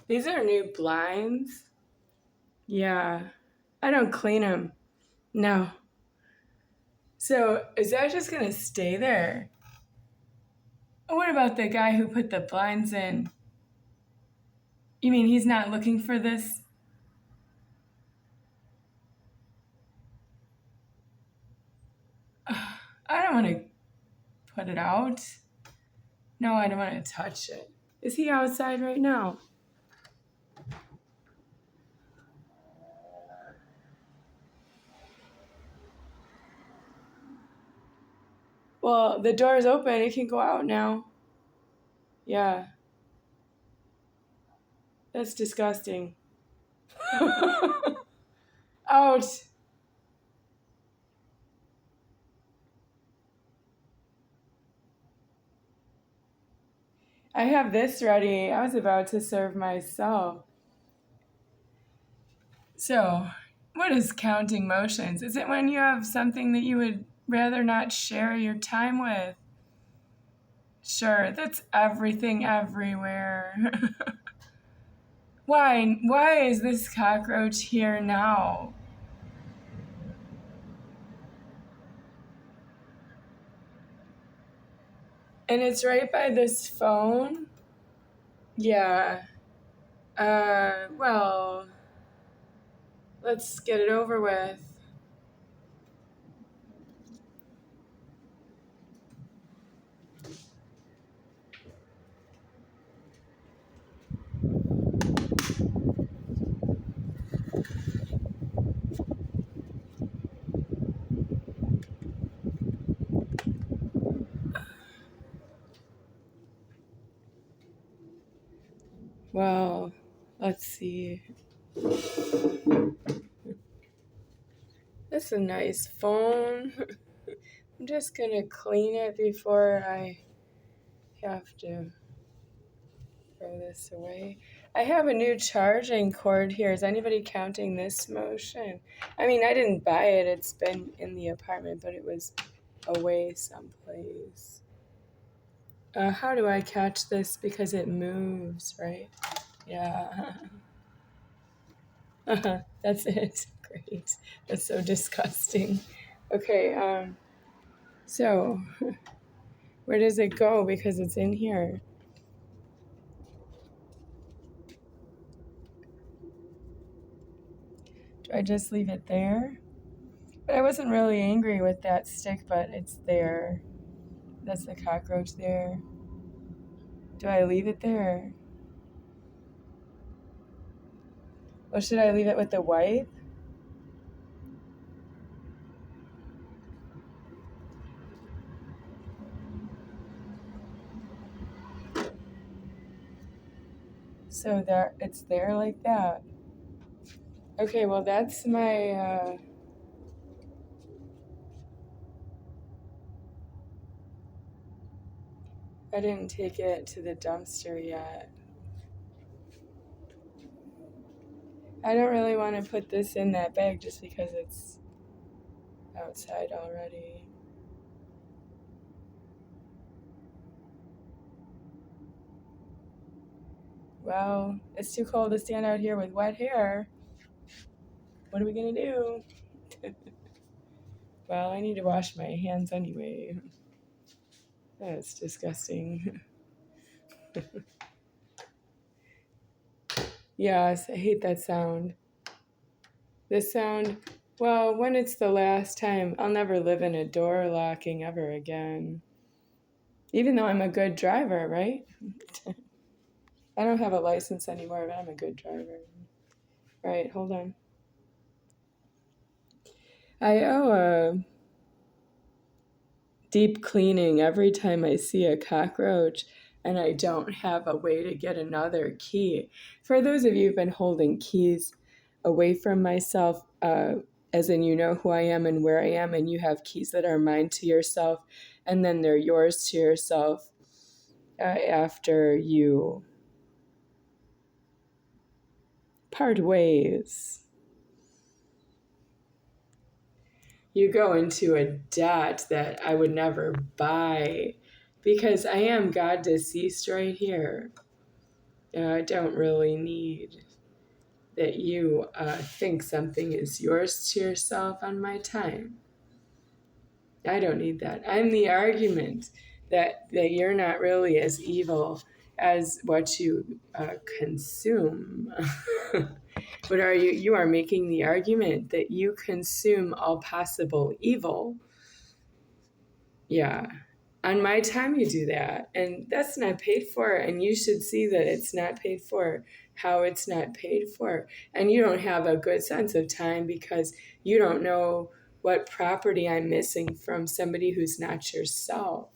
These are new blinds. Yeah. I don't clean them. No. So is that just going to stay there? What about the guy who put the blinds in? You mean he's not looking for this? I don't want to put it out. No, I don't want to touch it. Is he outside right now? Well, the door is open. It can go out now. Yeah. That's disgusting. Out. I have this ready. I was about to serve myself. So, what is counting motions? Is it when you have something that you would rather not share your time with? Sure, that's everything everywhere. Why is this cockroach here now? And it's right by this phone? Yeah. Well, let's get it over with. Well, let's see. That's a nice phone. I'm just gonna clean it before I have to throw this away. I have a new charging cord here. Is anybody counting this motion? I mean, I didn't buy it. It's been in the apartment, but it was away someplace. How do I catch this? Because it moves, right? Yeah. That's it. Great. That's so disgusting. Okay, so where does it go? Because it's in here. Do I just leave it there? But I wasn't really angry with that stick, but it's there. That's the cockroach there. Do I leave it there? Or should I leave it with the wipe? So there, it's there like that. Okay, well that's my, I didn't take it to the dumpster yet. I don't really want to put this in that bag just because it's outside already. Well, it's too cold to stand out here with wet hair. What are we gonna do? Well, I need to wash my hands anyway. That's disgusting. Yes, I hate that sound. This sound, well, when it's the last time, I'll never live in a door locking ever again. Even though I'm a good driver, right? I don't have a license anymore, but I'm a good driver. Right, hold on. I owe a deep cleaning every time I see a cockroach and I don't have a way to get another key. For those of you who've been holding keys away from myself, as in you know who I am and where I am, and you have keys that are mine to yourself, and then they're yours to yourself after you part ways. You go into a debt that I would never buy because I am God deceased right here. I don't really need that you think something is yours to yourself on my time. I don't need that. I'm the argument that you're not really as evil as what you consume. What are you? You are making the argument that you consume all possible evil. Yeah. On my time, you do that. And that's not paid for. And you should see that it's not paid for, how it's not paid for. And you don't have a good sense of time because you don't know what property I'm missing from somebody who's not yourself.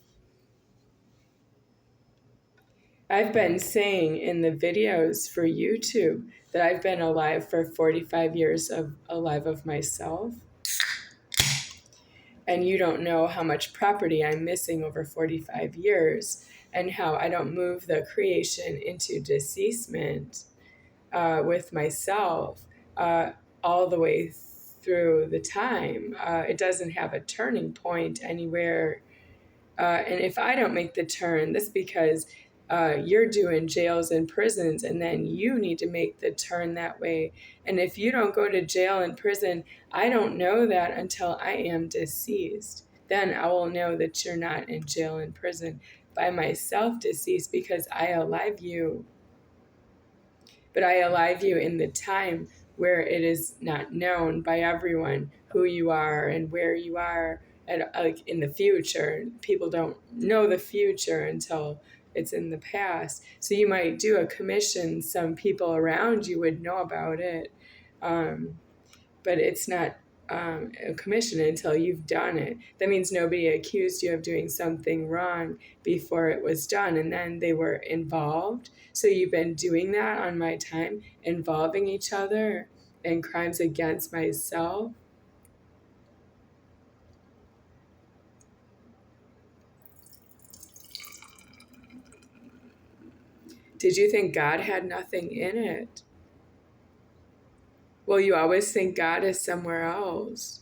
I've been saying in the videos for YouTube that I've been alive for 45 years of myself. And you don't know how much property I'm missing over 45 years and how I don't move the creation into deceasement with myself all the way through the time. It doesn't have a turning point anywhere. And if I don't make the turn, that's because you're doing jails and prisons, and then you need to make the turn that way. And if you don't go to jail and prison, I don't know that until I am deceased. Then I will know that you're not in jail and prison by myself deceased because I alive you. But I alive you in the time where it is not known by everyone who you are and where you are. And like in the future, people don't know the future until it's in the past. So you might do a commission, some people around you would know about it, but it's not a commission until you've done it. That means nobody accused you of doing something wrong before it was done, and then they were involved. So you've been doing that on my time, involving each other in crimes against myself. Did you think God had nothing in it? Well, you always think God is somewhere else.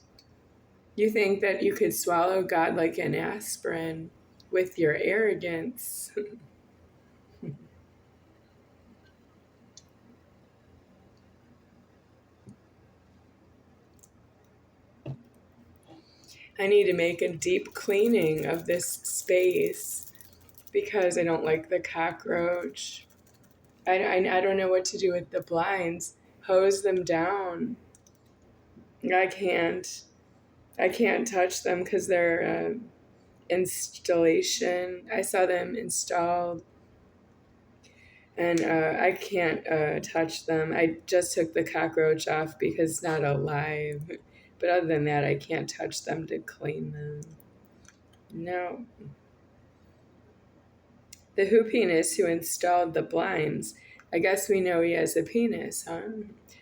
You think that you could swallow God like an aspirin with your arrogance. I need to make a deep cleaning of this space because I don't like the cockroach. I don't know what to do with the blinds. Hose them down. I can't. I can't touch them because they're installation. I saw them installed, and I can't touch them. I just took the cockroach off because it's not alive. But other than that, I can't touch them to clean them. No. The who penis who installed the blinds. I guess we know he has a penis, huh?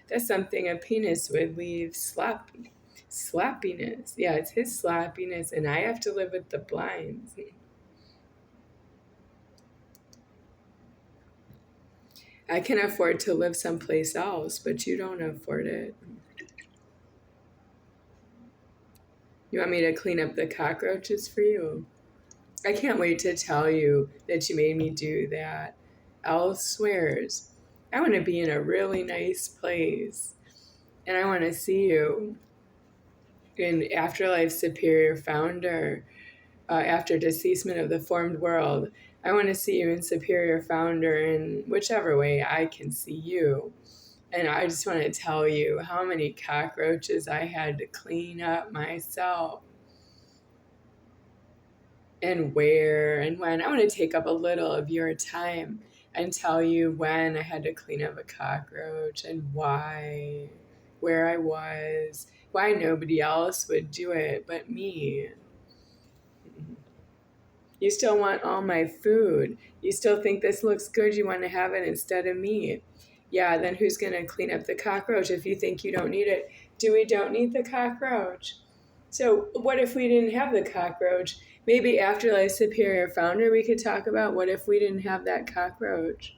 That's something a penis would leave slappiness. Yeah, it's his slappiness, and I have to live with the blinds. I can afford to live someplace else, but you don't afford it. You want me to clean up the cockroaches for you? I can't wait to tell you that you made me do that. Elle swears. I want to be in a really nice place, and I want to see you in Afterlife Superior Founder, after deceasement of the formed world. I want to see you in Superior Founder in whichever way I can see you. And I just want to tell you how many cockroaches I had to clean up myself. And where and when. I want to take up a little of your time and tell you when I had to clean up a cockroach and why, where I was, why nobody else would do it but me. You still want all my food. You still think this looks good. You want to have it instead of me. Yeah, then who's going to clean up the cockroach if you think you don't need it? We don't need the cockroach? So what if we didn't have the cockroach? Maybe Afterlife Superior Founder we could talk about what if we didn't have that cockroach?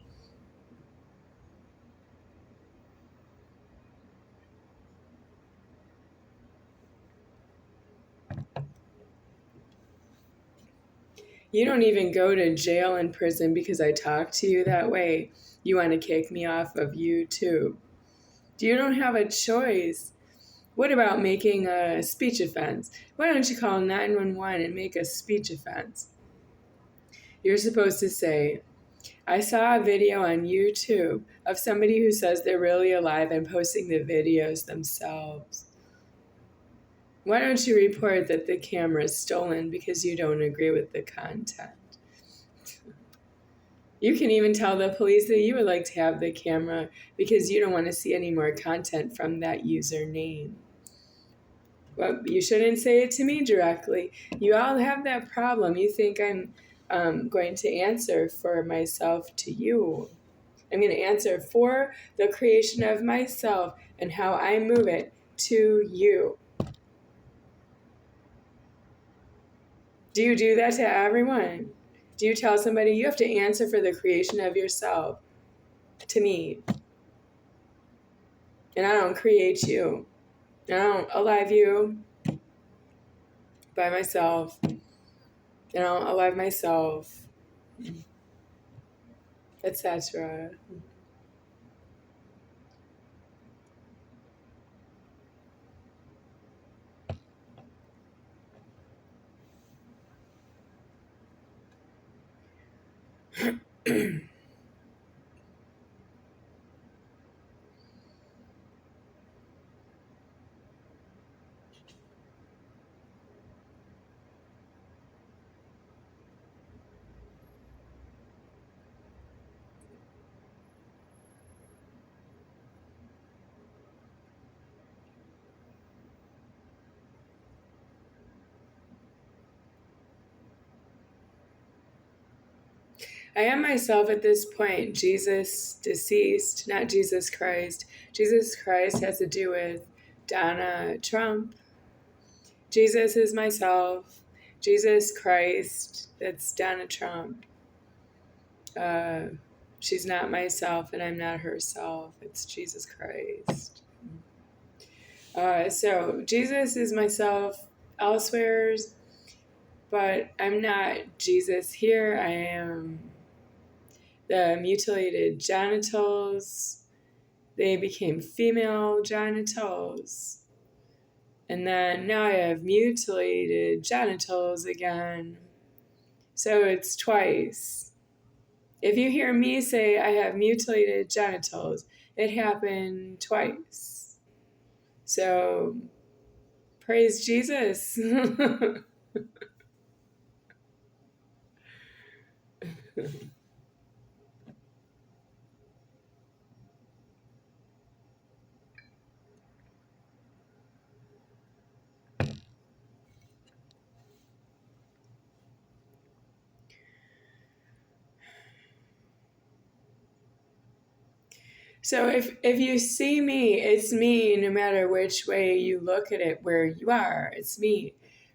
You don't even go to jail and prison because I talk to you that way. You want to kick me off of YouTube. You don't have a choice. What about making a speech offense? Why don't you call 911 and make a speech offense? You're supposed to say, I saw a video on YouTube of somebody who says they're really alive and posting the videos themselves. Why don't you report that the camera is stolen because you don't agree with the content? You can even tell the police that you would like to have the camera because you don't want to see any more content from that username. Well, you shouldn't say it to me directly. You all have that problem. You think I'm going to answer for myself to you. I'm going to answer for the creation of myself and how I move it to you. Do you do that to everyone? Do you tell somebody you have to answer for the creation of yourself to me? And I don't create you. I don't alive you by myself. And I don't alive myself, etc. I am myself at this point. Jesus deceased, not Jesus Christ. Jesus Christ has to do with Donna Trump. Jesus is myself. Jesus Christ, that's Donna Trump. She's not myself and I'm not herself. It's Jesus Christ. So Jesus is myself elsewhere, but I'm not Jesus here. I am the mutilated genitals. They became female genitals. And then now I have mutilated genitals again. So it's twice. If you hear me say I have mutilated genitals, it happened twice. So praise Jesus. So if you see me, it's me no matter which way you look at it, where you are, it's me.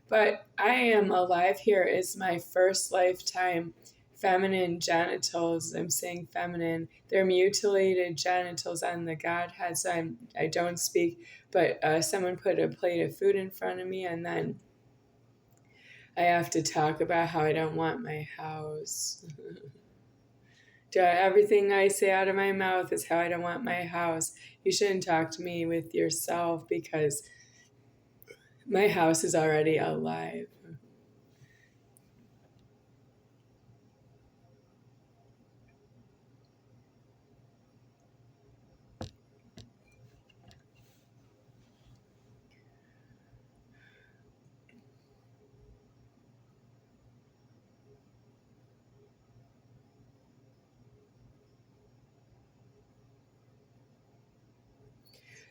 But I am alive here. It's my first lifetime. Feminine genitals, I'm saying feminine. They're mutilated genitals on the Godhead, so I don't speak, but someone put a plate of food in front of me and then I have to talk about how I don't want my house. Everything I say out of my mouth is how I don't want my house. You shouldn't talk to me with yourself because my house is already alive.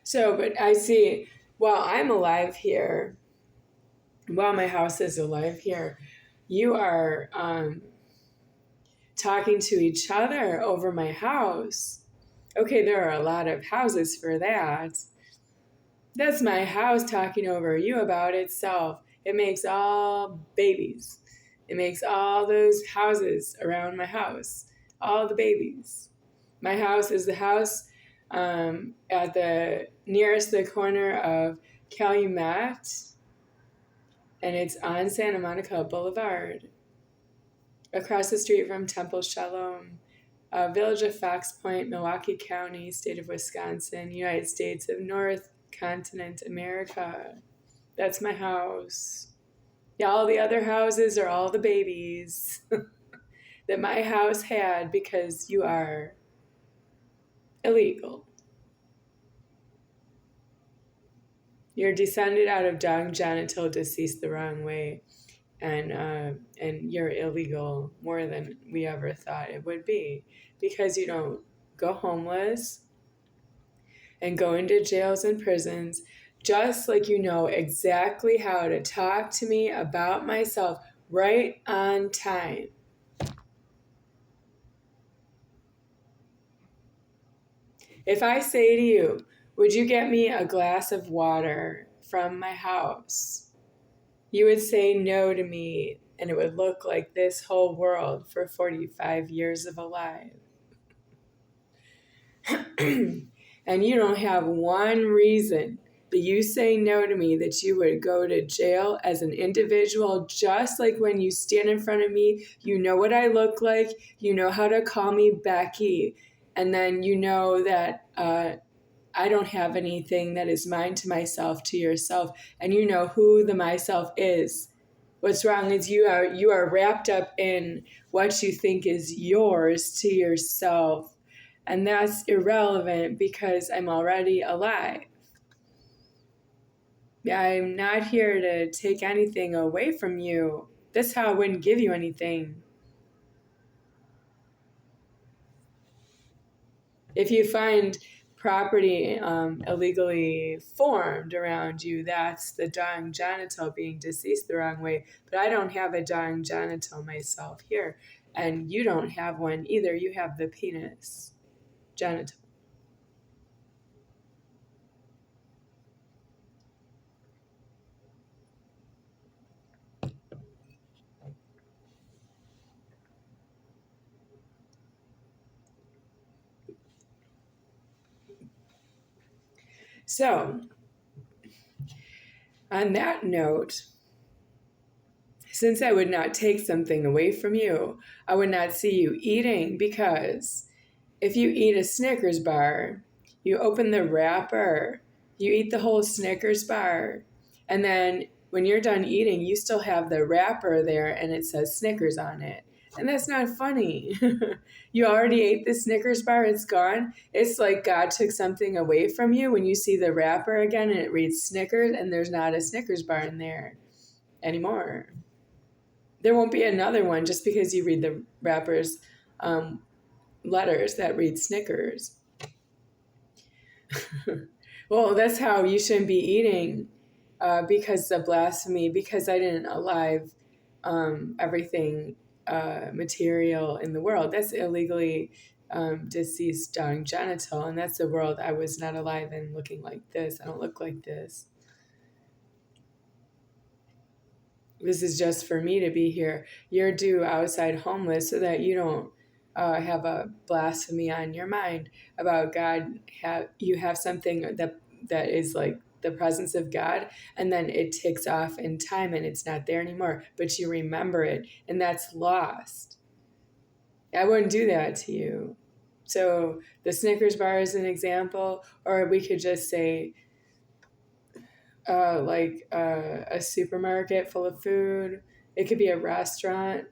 So, but I see, while I'm alive here, while my house is alive here, you are talking to each other over my house. Okay, there are a lot of houses for that. That's my house talking over you about itself. It makes all babies. It makes all those houses around my house, all the babies. My house is the house at the nearest the corner of Calumet, and it's on Santa Monica Boulevard. across the street from Temple Shalom, village of Fox Point, Milwaukee County, state of Wisconsin, United States of North Continent, America. That's my house. Yeah, all the other houses are all the babies that my house had because you are illegal. You're descended out of dung, genital, deceased the wrong way, and you're illegal more than we ever thought it would be because you don't go homeless and go into jails and prisons, just like you know exactly how to talk to me about myself right on time. If I say to you, would you get me a glass of water from my house? You would say no to me, and it would look like this whole world for 45 years of alive. And you don't have one reason that you say no to me that you would go to jail as an individual, just like when you stand in front of me, you know what I look like, you know how to call me Becky, and then you know that I don't have anything that is mine to myself, to yourself, and you know who the myself is. What's wrong is you are wrapped up in what you think is yours to yourself, and that's irrelevant because I'm already alive. I'm not here to take anything away from you. That's how I wouldn't give you anything. If you find property illegally formed around you, that's the dung genital being deceased the wrong way. But I don't have a dung genital myself here, and you don't have one either. You have the penis genital. So, on that note, since I would not take something away from you, I would not see you eating, because if you eat a Snickers bar, you open the wrapper, you eat the whole Snickers bar, and then when you're done eating, you still have the wrapper there and it says Snickers on it. And that's not funny. You already ate the Snickers bar, it's gone. It's like God took something away from you when you see the wrapper again and it reads Snickers and there's not a Snickers bar in there anymore. There won't be another one just because you read the wrapper's letters that read Snickers. Well, that's how you shouldn't be eating because of blasphemy, because I didn't alive everything material in the world. That's illegally deceased dung genital, and that's the world I was not alive in, looking like this. I don't look like this. This is just for me to be here. You're due outside homeless so that you don't have a blasphemy on your mind about God. You have something that is like the presence of God, and then it ticks off in time and it's not there anymore, but you remember it, and that's lost. I wouldn't do that to you. So the Snickers bar is an example, or we could just say a supermarket full of food. It could be a restaurant,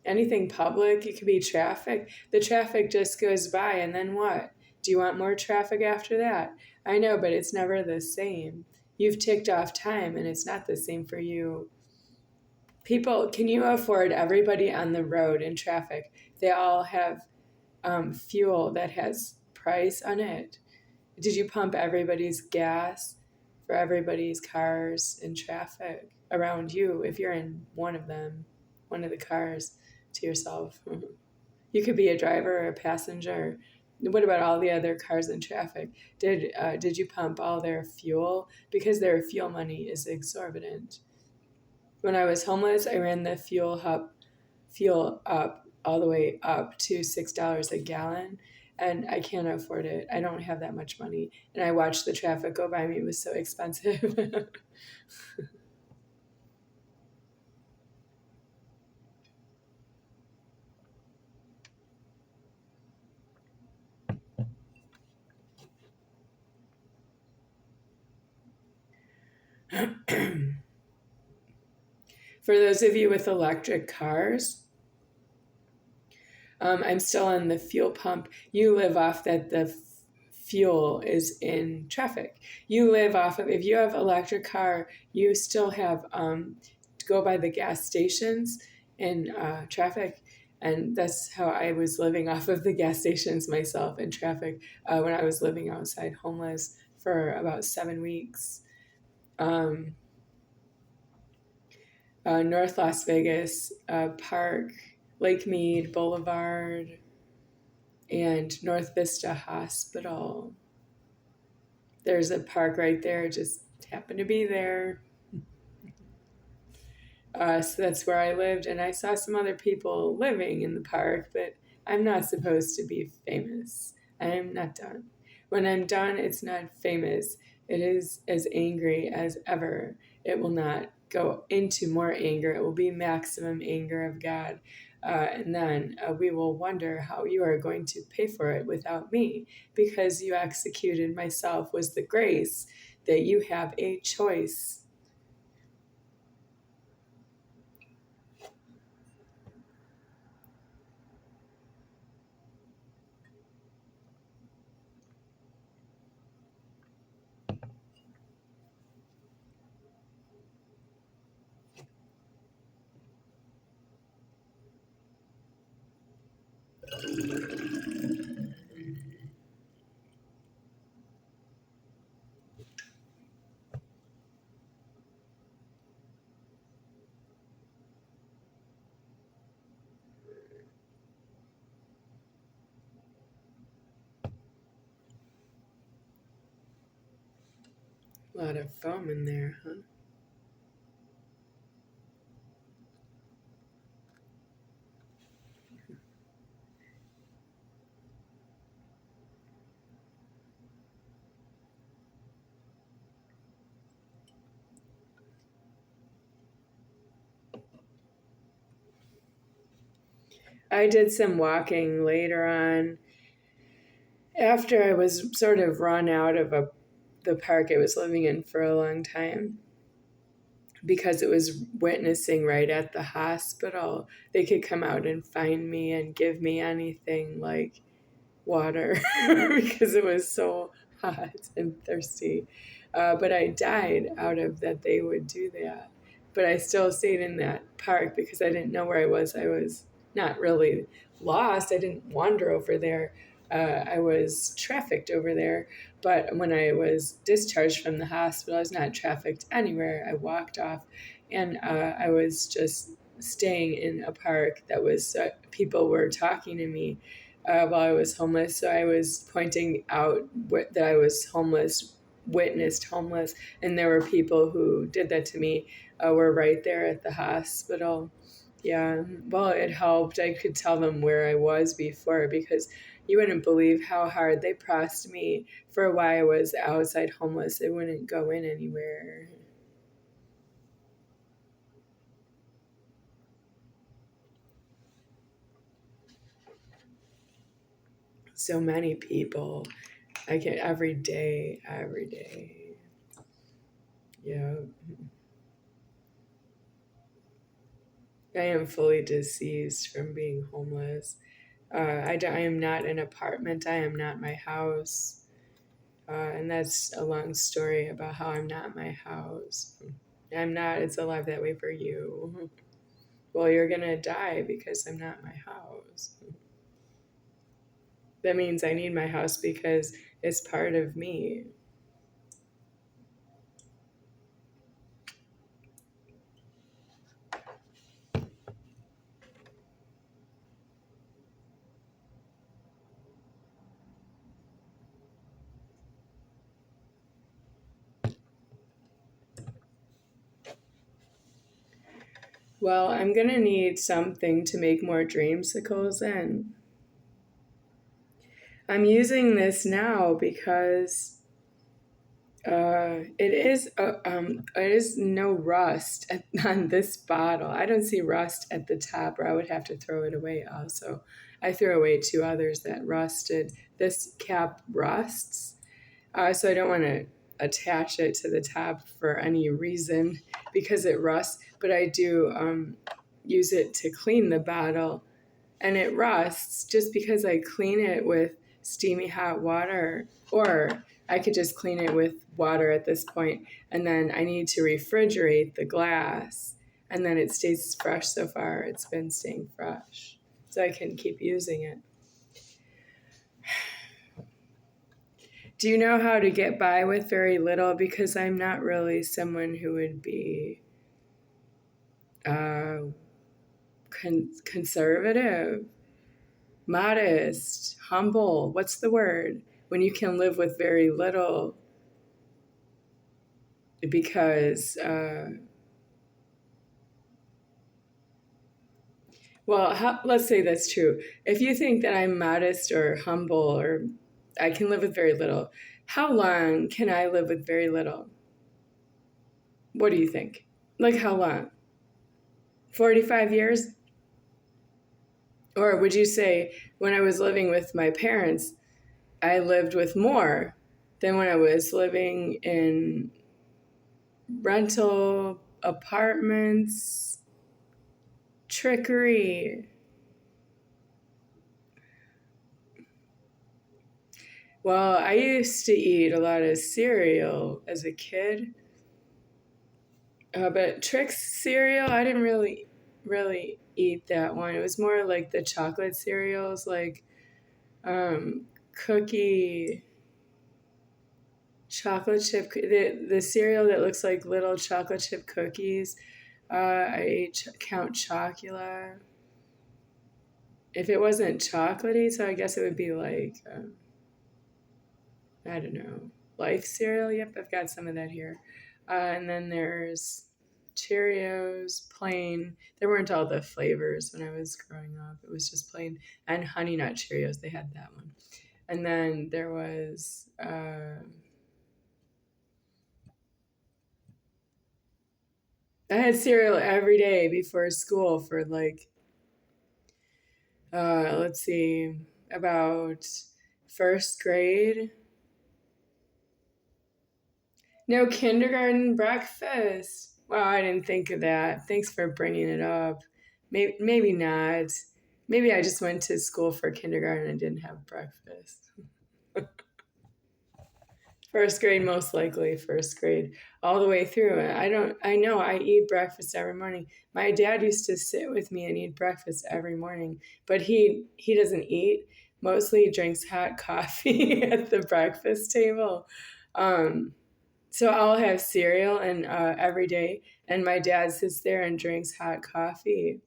anything public. It could be traffic. The traffic just goes by, and then what? Do you want more traffic after that? I know, but it's never the same. You've ticked off time, and it's not the same for you. People, can you afford everybody on the road in traffic? They all have fuel that has price on it. Did you pump everybody's gas for everybody's cars in traffic around you if you're in one of them, one of the cars to yourself? You could be a driver or a passenger. What about all the other cars in traffic? Did you pump all their fuel? Because their fuel money is exorbitant. When I was homeless, I ran the fuel up all the way up to $6 a gallon, and I can't afford it. I don't have that much money, and I watched the traffic go by me. It was so expensive. For those of you with electric cars, I'm still on the fuel pump. You live off that the fuel is in traffic. You live off of, if you have electric car, you still have to go by the gas stations in traffic. And that's how I was living off of the gas stations myself in traffic when I was living outside homeless for about 7 weeks. North Las Vegas Park, Lake Mead Boulevard, and North Vista Hospital. There's a park right there, just happened to be there. So that's where I lived, and I saw some other people living in the park, but I'm not supposed to be famous. I am not done. When I'm done, it's not famous. It is as angry as ever. It will not go into more anger. It will be maximum anger of God. And then we will wonder how you are going to pay for it without me, because you executed myself was the grace that you have a choice. A lot of foam in there, huh? I did some walking later on after I was sort of run out of the park I was living in for a long time, because it was witnessing right at the hospital. They could come out and find me and give me anything like water because it was so hot and thirsty. But I died out of that they would do that. But I still stayed in that park because I didn't know where I was. I was not really lost. I didn't wander over there. I was trafficked over there. But when I was discharged from the hospital, I was not trafficked anywhere. I walked off, and I was just staying in a park that was, people were talking to me while I was homeless. So I was pointing out that I was homeless, witnessed homeless, and there were people who did that to me, were right there at the hospital. Yeah, well, it helped. I could tell them where I was before, because you wouldn't believe how hard they pressed me for why I was outside homeless. They wouldn't go in anywhere. So many people. I get every day. Yeah. I am fully deceased from being homeless. I am not an apartment. I am not my house. And that's a long story about how I'm not my house. I'm not, it's alive that way for you. Well, you're going to die because I'm not my house. That means I need my house because it's part of me. Well, I'm going to need something to make more dreamsicles in. I'm using this now because it is no rust on this bottle. I don't see rust at the top, or I would have to throw it away also. I threw away 2 others that rusted. This cap rusts, so I don't want to attach it to the top for any reason because it rusts, but I do use it to clean the bottle, and it rusts just because I clean it with steamy hot water, or I could just clean it with water at this point, and then I need to refrigerate the glass, and then it stays fresh. So far it's been staying fresh, so I can keep using it. Do you know how to get by with very little? Because I'm not really someone who would be conservative, modest, humble. What's the word? When you can live with very little. Because, let's say that's true. If you think that I'm modest or humble or I can live with very little, how long can I live with very little? What do you think? Like how long? 45 years? Or would you say when I was living with my parents, I lived with more than when I was living in rental apartments, trickery? Well, I used to eat a lot of cereal as a kid, but Trix cereal, I didn't really eat that one. It was more like the chocolate cereals, like cookie, chocolate chip, the cereal that looks like little chocolate chip cookies. I ate Count Chocula. If it wasn't chocolatey, so I guess it would be like, I don't know, Life cereal. Yep, I've got some of that here. And then there's Cheerios, plain. There weren't all the flavors when I was growing up. It was just plain. And Honey Nut Cheerios, they had that one. And then there was, I had cereal every day before school for like, let's see, about first grade. No kindergarten breakfast. Well, I didn't think of that. Thanks for bringing it up. Maybe not. Maybe I just went to school for kindergarten and didn't have breakfast. First grade, most likely first grade, all the way through. I know I eat breakfast every morning. My dad used to sit with me and eat breakfast every morning, but he doesn't eat. Mostly drinks hot coffee at the breakfast table. So I'll have cereal and every day, and my dad sits there and drinks hot coffee.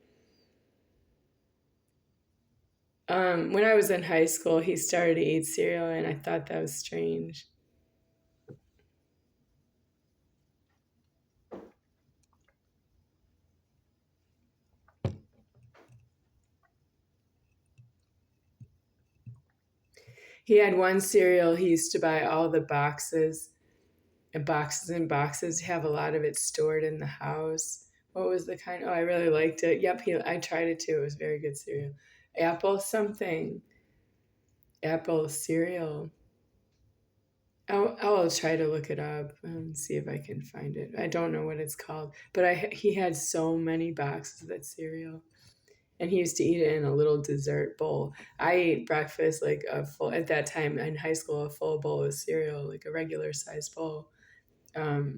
When I was in high school, he started to eat cereal, and I thought that was strange. He had one cereal. He used to buy all the boxes and boxes and boxes, have a lot of it stored in the house. What was the kind? Oh, I really liked it. Yep, I tried it too. It was very good cereal. Apple something. Apple cereal. I'll try to look it up and see if I can find it. I don't know what it's called, but he had so many boxes of that cereal, and he used to eat it in a little dessert bowl. I ate breakfast like at that time in high school, a full bowl of cereal, like a regular sized bowl. I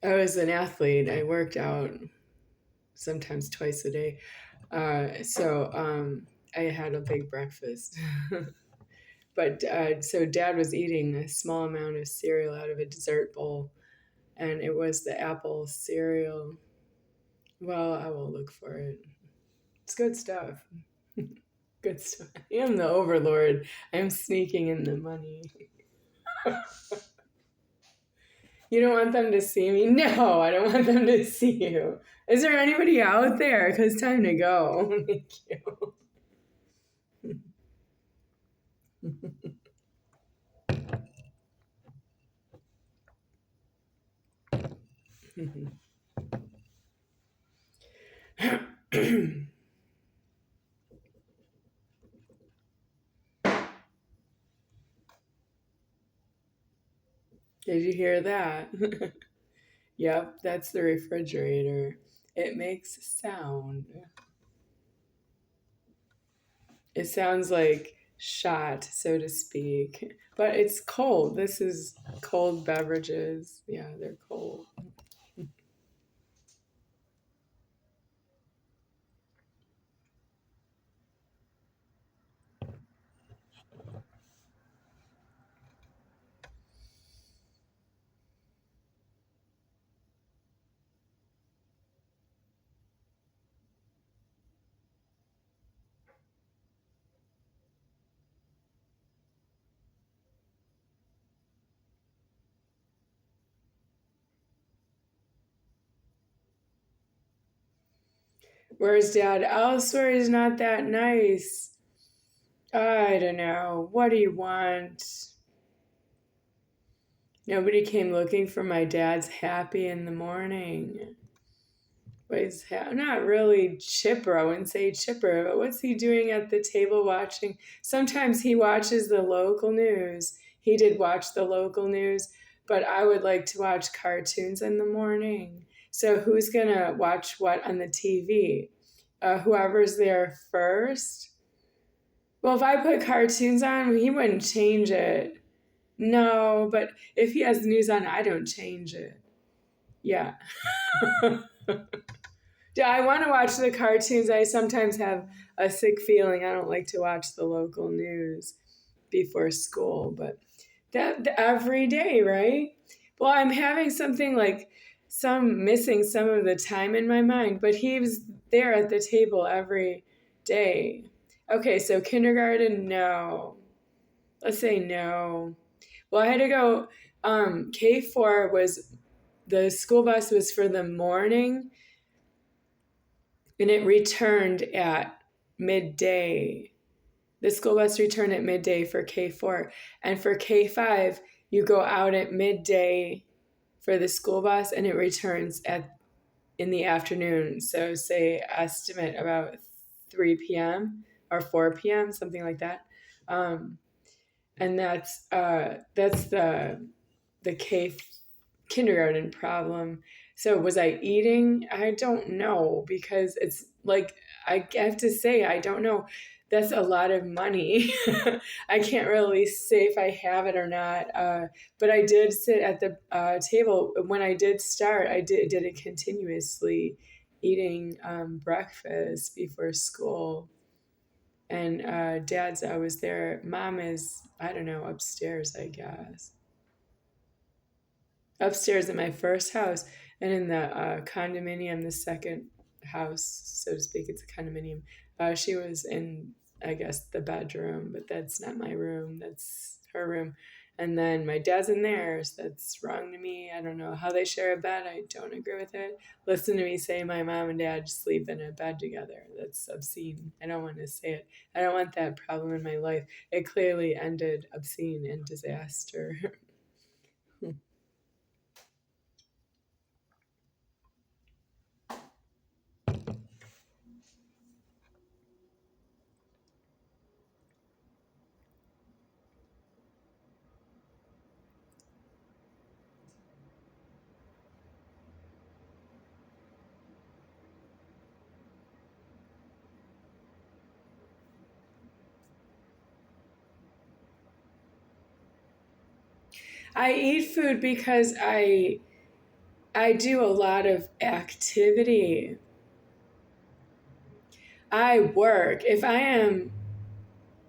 was an athlete. I worked out sometimes twice a day, so I had a big breakfast. But so Dad was eating a small amount of cereal out of a dessert bowl, and it was the apple cereal. Well, I will look for it. It's good stuff. Good stuff. I am the overlord. I'm sneaking in the money. You don't want them to see me? No, I don't want them to see you. Is there anybody out there? Because time to go. Thank you. Did you hear that? Yep, that's the refrigerator. It makes sound. It sounds like shot, so to speak. But it's cold. This is cold beverages. Yeah, they're cold. Where's Dad? Elsewhere, he's not that nice. I don't know. What do you want? Nobody came looking for my dad's happy in the morning. But he's not really chipper. I wouldn't say chipper, but what's he doing at the table watching? Sometimes he watches the local news. He did watch the local news, but I would like to watch cartoons in the morning. So who's going to watch what on the TV? Whoever's there first? Well, if I put cartoons on, he wouldn't change it. No, but if he has news on, I don't change it. Yeah. Yeah, I want to watch the cartoons. I sometimes have a sick feeling. I don't like to watch the local news before school, but that every day, right? Well, I'm having something like missing some of the time in my mind, but he was there at the table every day. Okay, so kindergarten, no. Let's say no. Well, I had to go. K4 was the school bus was for the morning, and it returned at midday. The school bus returned at midday for K4, and for K5, you go out at midday for the school bus, and it returns in the afternoon. So, say estimate about 3 p.m. or 4 p.m., something like that. And that's the kindergarten problem. So was I eating? I don't know, because it's like I have to say I don't know. That's a lot of money. I can't really say if I have it or not. But I did sit at the table when I did start. I did it continuously, eating breakfast before school. And Dad's always there. Mom is, I don't know, upstairs, I guess. Upstairs in my first house, and in the condominium, the second house, so to speak, it's a condominium. She was in, I guess, the bedroom, but that's not my room. That's her room. And then my dad's in theirs. That's wrong to me. I don't know how they share a bed. I don't agree with it. Listen to me say my mom and dad sleep in a bed together. That's obscene. I don't want to say it. I don't want that problem in my life. It clearly ended obscene and disaster. I eat food because I do a lot of activity. I work. If I am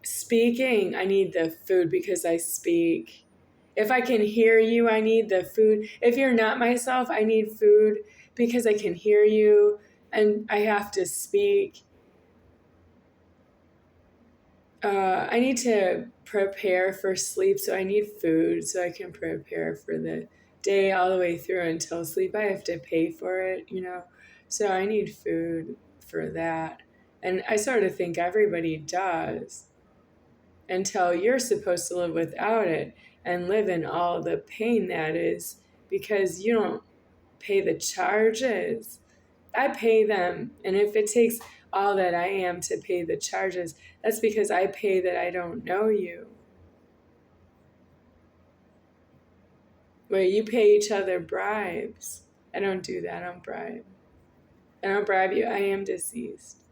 speaking, I need the food because I speak. If I can hear you, I need the food. If you're not myself, I need food because I can hear you and I have to speak. I need to prepare for sleep, so I need food so I can prepare for the day all the way through until sleep. I have to pay for it. So I need food for that. And I sort of think everybody does until you're supposed to live without it and live in all the pain that is because you don't pay the charges. I pay them. And if it takes all that I am to pay the charges, that's because I pay that I don't know you. Wait, you pay each other bribes. I don't do that. I don't bribe. I don't bribe you. I am deceased.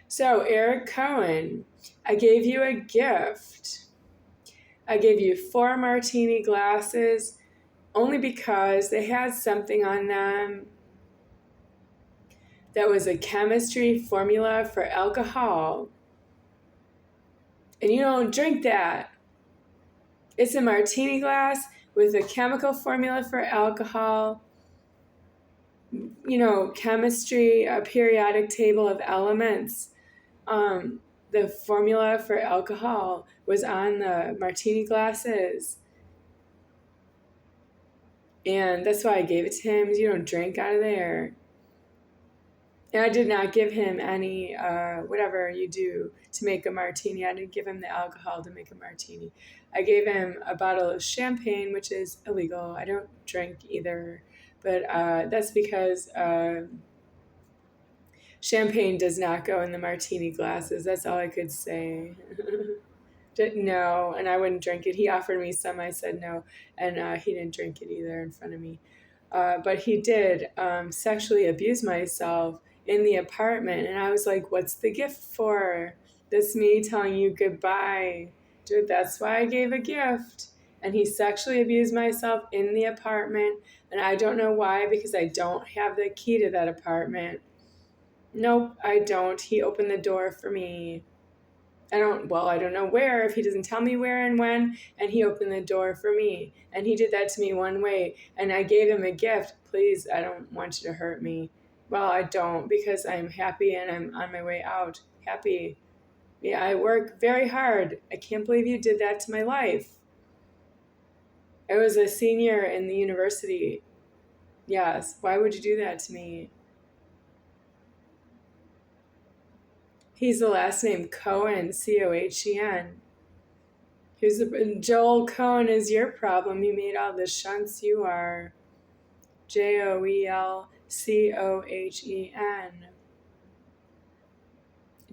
So, Eric Cohen, I gave you a gift. I gave you 4 martini glasses only because they had something on them that was a chemistry formula for alcohol. And you don't drink that. It's a martini glass with a chemical formula for alcohol. You know, chemistry, a periodic table of elements. The formula for alcohol was on the martini glasses. And that's why I gave it to him. You don't drink out of there. And I did not give him any, whatever you do to make a martini. I didn't give him the alcohol to make a martini. I gave him a bottle of champagne, which is illegal. I don't drink either. But that's because champagne does not go in the martini glasses. That's all I could say. No, and I wouldn't drink it. He offered me some. I said no, and he didn't drink it either in front of me. But he did sexually abuse myself in the apartment, and I was like, "What's the gift for?" This me telling you goodbye, dude. That's why I gave a gift. And he sexually abused myself in the apartment, and I don't know why because I don't have the key to that apartment. Nope, I don't. He opened the door for me. I don't know where, if he doesn't tell me where and when, and he opened the door for me. And he did that to me one way, and I gave him a gift. Please, I don't want you to hurt me. Well, I don't, because I'm happy and I'm on my way out. Happy. Yeah, I work very hard. I can't believe you did that to my life. I was a senior in the university. Yes, why would you do that to me? He's the last name Cohen, Cohen. Joel Cohen is your problem. You made all the shunts you are. Joelcohen.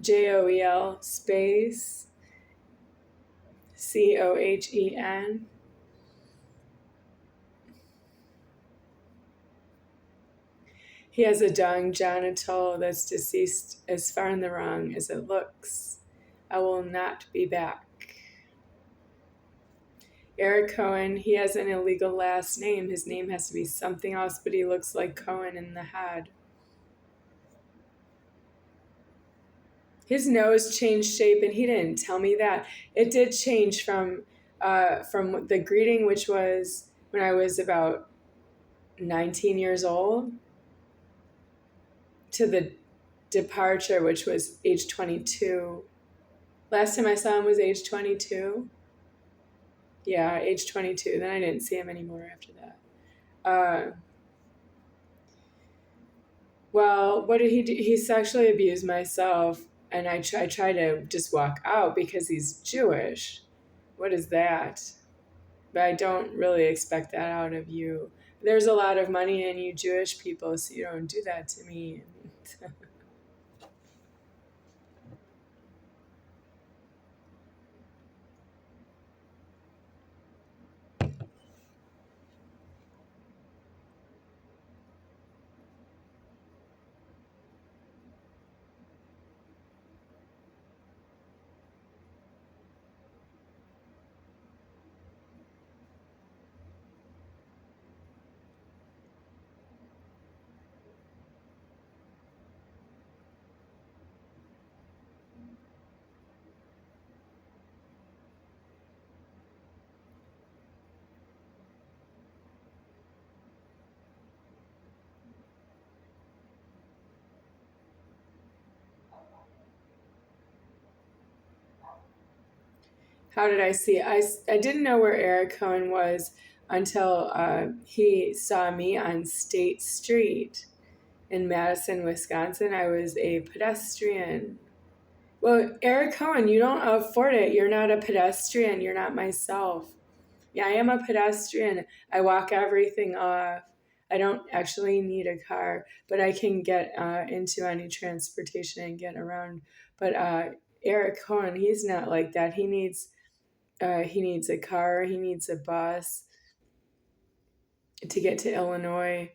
JOEL space COHEN. He has a dung genital that's deceased as far in the wrong as it looks. I will not be back. Eric Cohen, he has an illegal last name. His name has to be something else, but he looks like Cohen in the head. His nose changed shape, and he didn't tell me that. It did change from the greeting, which was when I was about 19 years old, to the departure, which was age 22. Last time I saw him was age 22. Yeah, age 22. Then I didn't see him anymore after that. Well, what did he do? He sexually abused myself, and I try to just walk out because he's Jewish. What is that? But I don't really expect that out of you. There's a lot of money in you Jewish people, so you don't do that to me. How did I see? I didn't know where Eric Cohen was until he saw me on State Street in Madison, Wisconsin. I was a pedestrian. Well, Eric Cohen, you don't afford it. You're not a pedestrian. You're not myself. Yeah, I am a pedestrian. I walk everything off. I don't actually need a car, but I can get into any transportation and get around. But Eric Cohen, he's not like that. He needs a car. He needs a bus to get to Illinois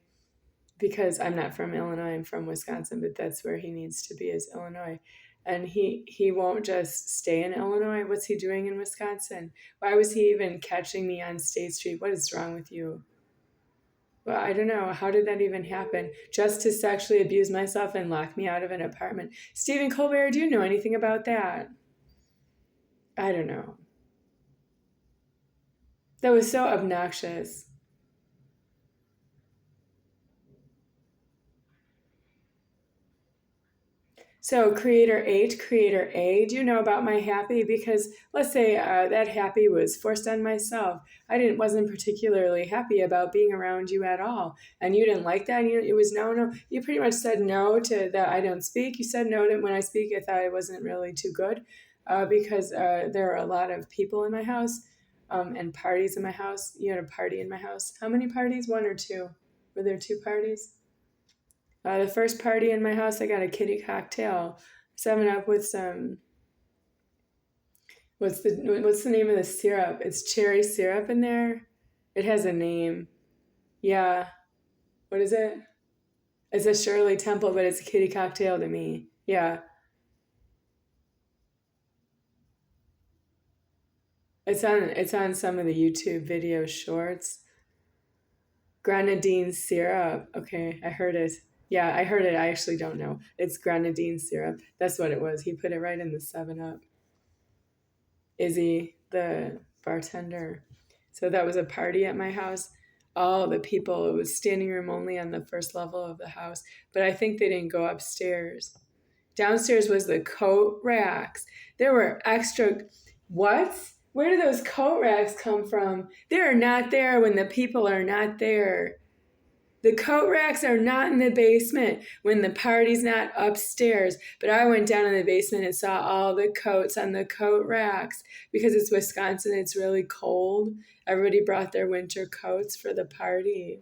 because I'm not from Illinois. I'm from Wisconsin, but that's where he needs to be is Illinois. And he won't just stay in Illinois. What's he doing in Wisconsin? Why was he even catching me on State Street? What is wrong with you? Well, I don't know. How did that even happen? Just to sexually abuse myself and lock me out of an apartment. Stephen Colbert, do you know anything about that? I don't know. That was so obnoxious. So creator H, creator A, do you know about my happy? Because let's say that happy was forced on myself. I wasn't particularly happy about being around you at all, and you didn't like that. It was no, no. You pretty much said no to that. I don't speak. You said no to when I speak. I thought it wasn't really too good, because there are a lot of people in my house, and parties in my house. You had a party in my house. How many parties? One or two? Were there two parties? The first party in my house, I got a kitty cocktail, 7 Up with some. What's the name of the syrup? It's cherry syrup in there. It has a name. Yeah. What is it? It's a Shirley Temple, but it's a kitty cocktail to me. Yeah. It's on some of the YouTube video shorts. Grenadine syrup. Okay, I heard it. Yeah, I heard it. I actually don't know. It's grenadine syrup. That's what it was. He put it right in the 7 Up. Izzy, the bartender. So that was a party at my house. All the people, it was standing room only on the first level of the house, but I think they didn't go upstairs. Downstairs was the coat racks. There were extra, what? Where do those coat racks come from? They're not there when the people are not there. The coat racks are not in the basement when the party's not upstairs. But I went down in the basement and saw all the coats on the coat racks because it's Wisconsin. It's really cold. Everybody brought their winter coats for the party.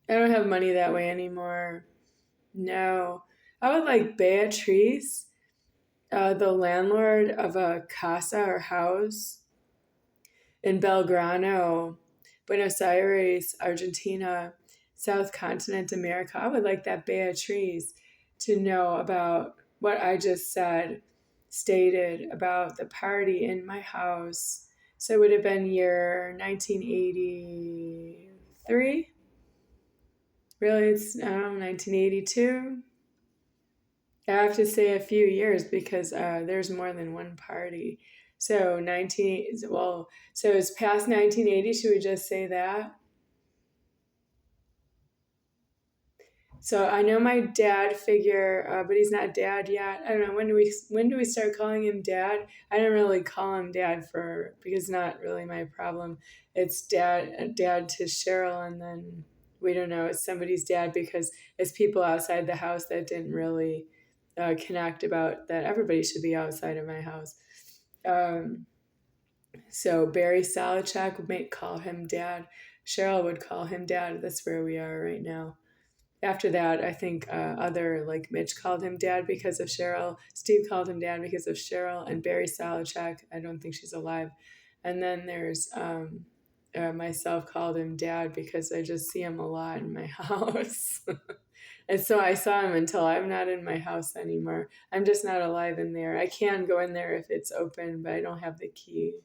I don't have money that way anymore. No. I would like Beatrice, the landlord of a casa or house in Belgrano, Buenos Aires, Argentina, South Continent America. I would like that Beatrice to know about what I just stated about the party in my house. So it would have been year 1983. Really, it's 1982. I have to say a few years because there's more than one party. So so it's past 1980. Should we just say that? So I know my dad figure, but he's not dad yet. I don't know when do we start calling him dad? I don't really call him dad because it's not really my problem. It's dad to Cheryl, and then we don't know. It's somebody's dad because it's people outside the house that didn't really connect about that. Everybody should be outside of my house. Um, so Barry Salichak might call him dad. Cheryl would call him dad. That's where we are right now. After that, I think other like Mitch called him dad because of Cheryl. Steve called him dad because of Cheryl, and Barry Salichak. I don't think she's alive. And then there's myself called him dad because I just see him a lot in my house. And so I saw him until I'm not in my house anymore. I'm just not alive in there. I can go in there if it's open, but I don't have the key.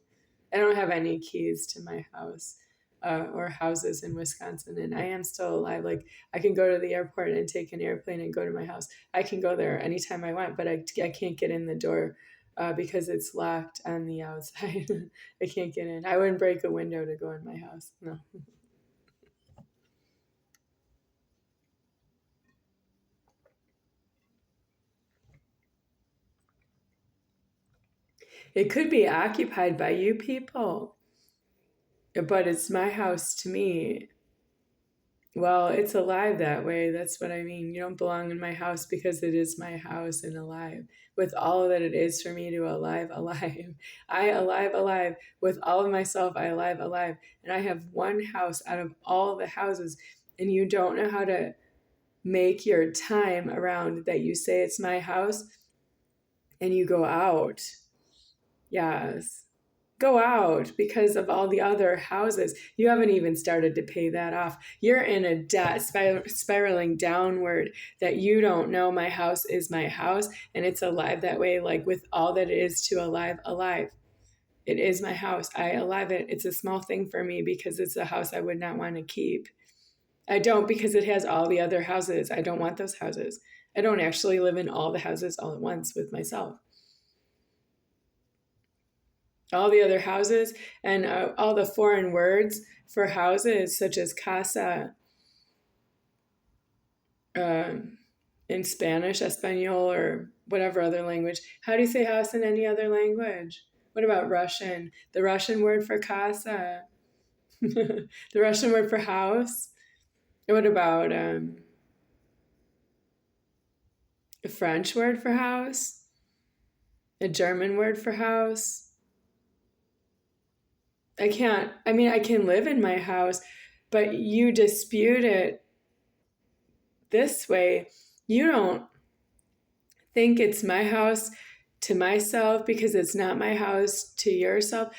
I don't have any keys to my house. Or houses in Wisconsin, and I am still alive. Like I can go to the airport and take an airplane and go to my house. I can go there anytime I want, but I can't get in the door because it's locked on the outside. I can't get in. I wouldn't break a window to go in my house. No. It could be occupied by you people, but it's my house to me. Well, it's alive that way. That's what I mean. You don't belong in my house because it is my house and alive. With all that it is for me to alive, alive. I alive, alive. With all of myself, I alive, alive. And I have one house out of all the houses. And you don't know how to make your time around that you say it's my house and you go out. Yes. Go out because of all the other houses. You haven't even started to pay that off. You're in a debt spiraling downward that you don't know my house is my house and it's alive that way, like with all that it is to alive, alive. It is my house. I alive it. It's a small thing for me because it's a house I would not want to keep. I don't because it has all the other houses. I don't want those houses. I don't actually live in all the houses all at once with myself. All the other houses and all the foreign words for houses, such as casa in Spanish, Espanol, or whatever other language. How do you say house in any other language? What about Russian? The Russian word for casa, the Russian word for house. What about a French word for house? A German word for house? I can live in my house, but you dispute it this way. You don't think it's my house to myself because it's not my house to yourself.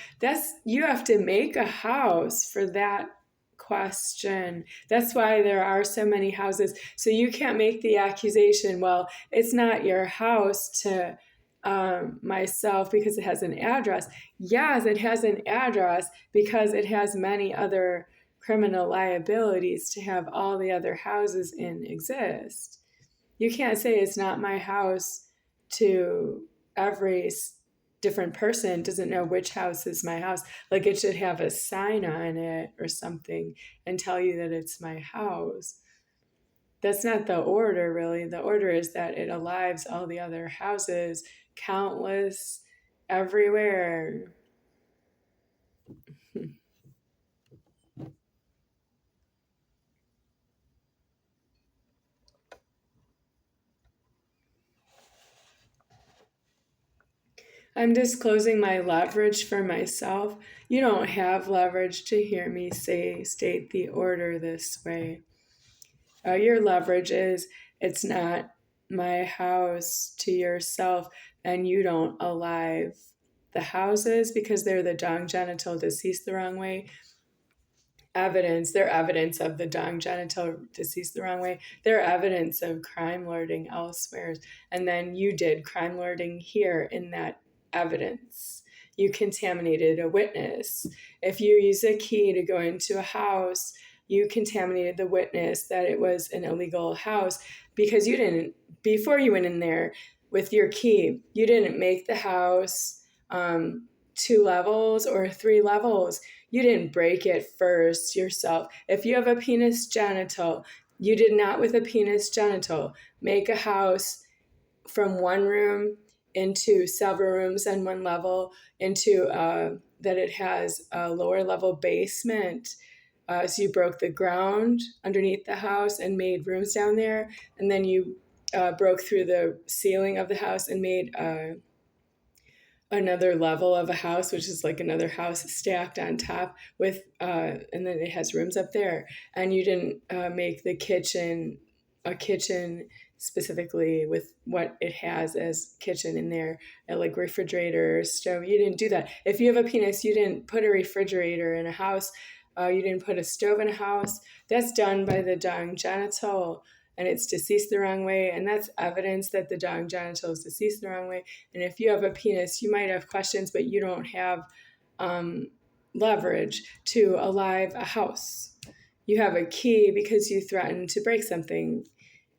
You have to make a house for that question. That's why there are so many houses. So you can't make the accusation, well, it's not your house to myself because it has an address. Yes, it has an address because it has many other criminal liabilities to have all the other houses in exist. You can't say it's not my house to every different person doesn't know which house is my house. Like it should have a sign on it or something and tell you that it's my house. That's not the order, really. The order is that it alives all the other houses, countless, everywhere. I'm disclosing my leverage for myself. You don't have leverage to hear me state the order this way. Your leverage is it's not my house to yourself, and you don't alive the houses because they're the dong genital deceased the wrong way. They're evidence of the dong genital deceased the wrong way. They're evidence of crime lording elsewhere. And then you did crime lording here in that evidence. You contaminated a witness. If you use a key to go into a house, you contaminated the witness that it was an illegal house because you didn't, before you went in there with your key, you didn't make the house 2 levels or 3 levels. You didn't break it first yourself. If you have a penis genital, you did not with a penis genital make a house from one room into several rooms on one level into that it has a lower level basement. So you broke the ground underneath the house and made rooms down there. And then you broke through the ceiling of the house and made another level of a house, which is like another house stacked on top with, and then it has rooms up there. And you didn't make the kitchen a kitchen specifically with what it has as kitchen in there, like refrigerator, stove. You didn't do that. If you have a penis, you didn't put a refrigerator in a house. You didn't put a stove in a house. That's done by the dong genital, and it's deceased the wrong way, and that's evidence that the dong genital is deceased the wrong way. And if you have a penis, you might have questions, but you don't have leverage to alive a house. You have a key because you threatened to break something,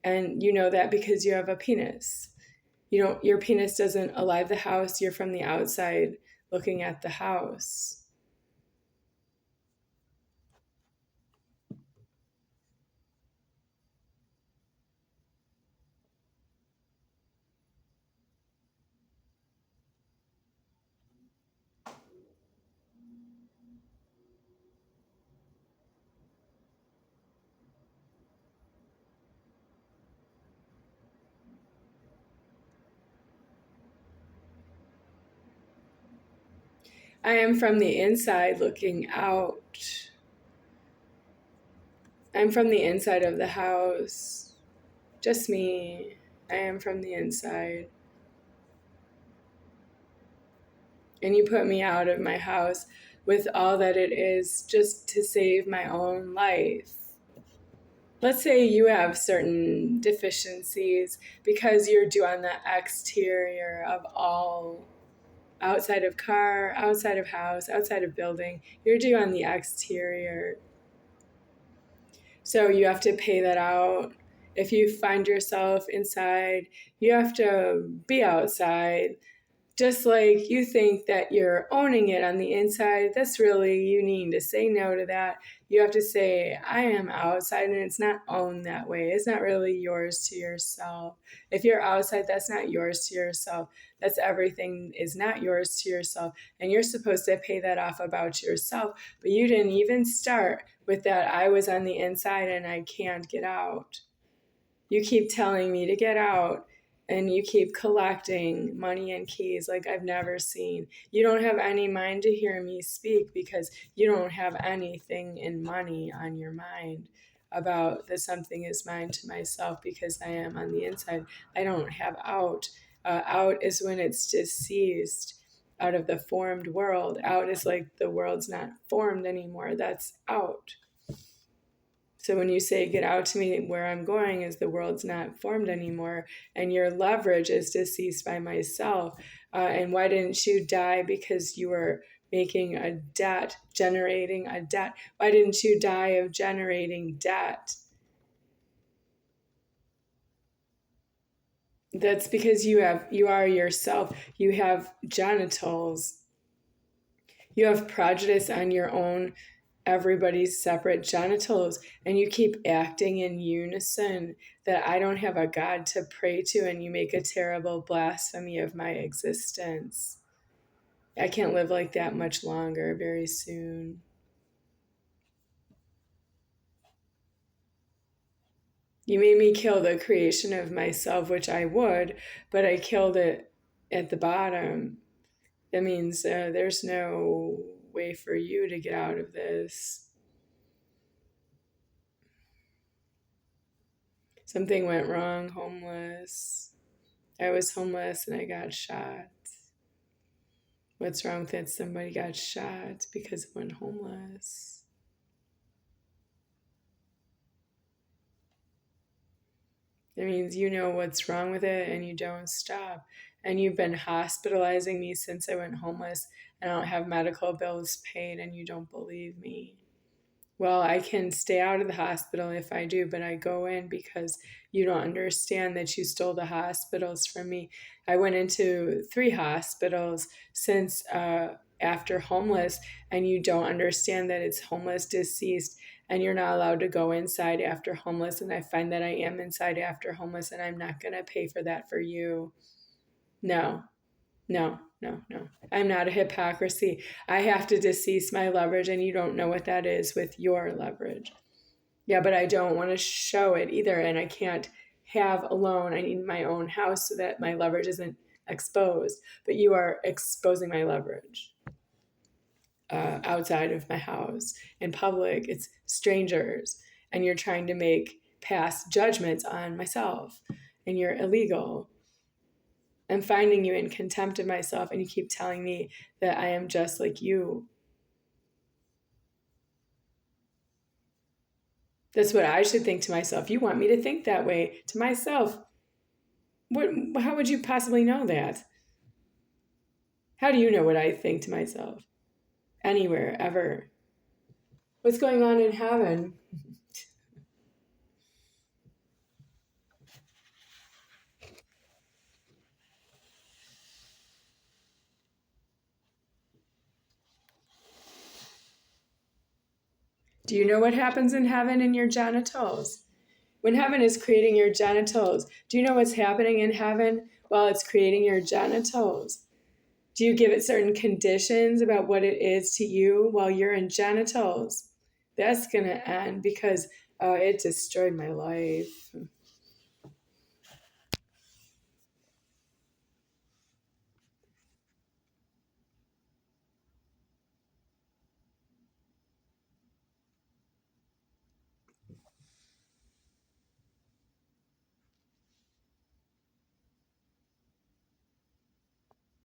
and you know that because you have a penis. Your penis doesn't alive the house. You're from the outside looking at the house. I am from the inside looking out. I'm from the inside of the house. Just me. I am from the inside. And you put me out of my house with all that it is just to save my own life. Let's say you have certain deficiencies because you're due on the exterior of all, outside of car, outside of house, outside of building. You're due on the exterior. So you have to pay that out. If you find yourself inside, you have to be outside. Just like you think that you're owning it on the inside, that's really, you need to say no to that. You have to say, I am outside, and it's not owned that way. It's not really yours to yourself. If you're outside, that's not yours to yourself. That's everything is not yours to yourself. And you're supposed to pay that off about yourself. But you didn't even start with that. I was on the inside and I can't get out. You keep telling me to get out. And you keep collecting money and keys like I've never seen. You don't have any mind to hear me speak because you don't have anything in money on your mind about that something is mine to myself because I am on the inside. I don't have out. Out is when it's deceased out of the formed world. Out is like the world's not formed anymore. That's out. So when you say, get out to me, where I'm going is the world's not formed anymore, and your leverage is deceased by myself. And why didn't you die? Because you were making a debt, generating a debt. Why didn't you die of generating debt? That's because you are yourself. You have genitals. You have prejudice on your own, everybody's separate genitals, and you keep acting in unison that I don't have a God to pray to, and you make a terrible blasphemy of my existence. I can't live like that much longer very soon. You made me kill the creation of myself, which I would, but I killed it at the bottom. That means there's no way for you to get out of this. Something went wrong, homeless. I was homeless and I got shot. What's wrong with it? Somebody got shot because it went homeless. It means you know what's wrong with it and you don't stop. And you've been hospitalizing me since I went homeless, and I don't have medical bills paid, and you don't believe me. Well, I can stay out of the hospital if I do, but I go in because you don't understand that you stole the hospitals from me. I went into 3 hospitals since after homeless, and you don't understand that it's homeless, deceased, and you're not allowed to go inside after homeless. And I find that I am inside after homeless, and I'm not going to pay for that for you. No. I'm not a hypocrisy. I have to decease my leverage, and you don't know what that is with your leverage. Yeah, but I don't want to show it either, and I can't have a loan. I need my own house so that my leverage isn't exposed. But you are exposing my leverage outside of my house. In public, it's strangers, and you're trying to make past judgments on myself, and you're illegal. I'm finding you in contempt of myself, and you keep telling me that I am just like you. That's what I should think to myself. You want me to think that way to myself. How would you possibly know that? How do you know what I think to myself? Anywhere, ever. What's going on in heaven? Do you know what happens in heaven in your genitals? When heaven is creating your genitals, do you know what's happening in heaven while it's creating your genitals? Do you give it certain conditions about what it is to you while you're in genitals? That's going to end because it destroyed my life.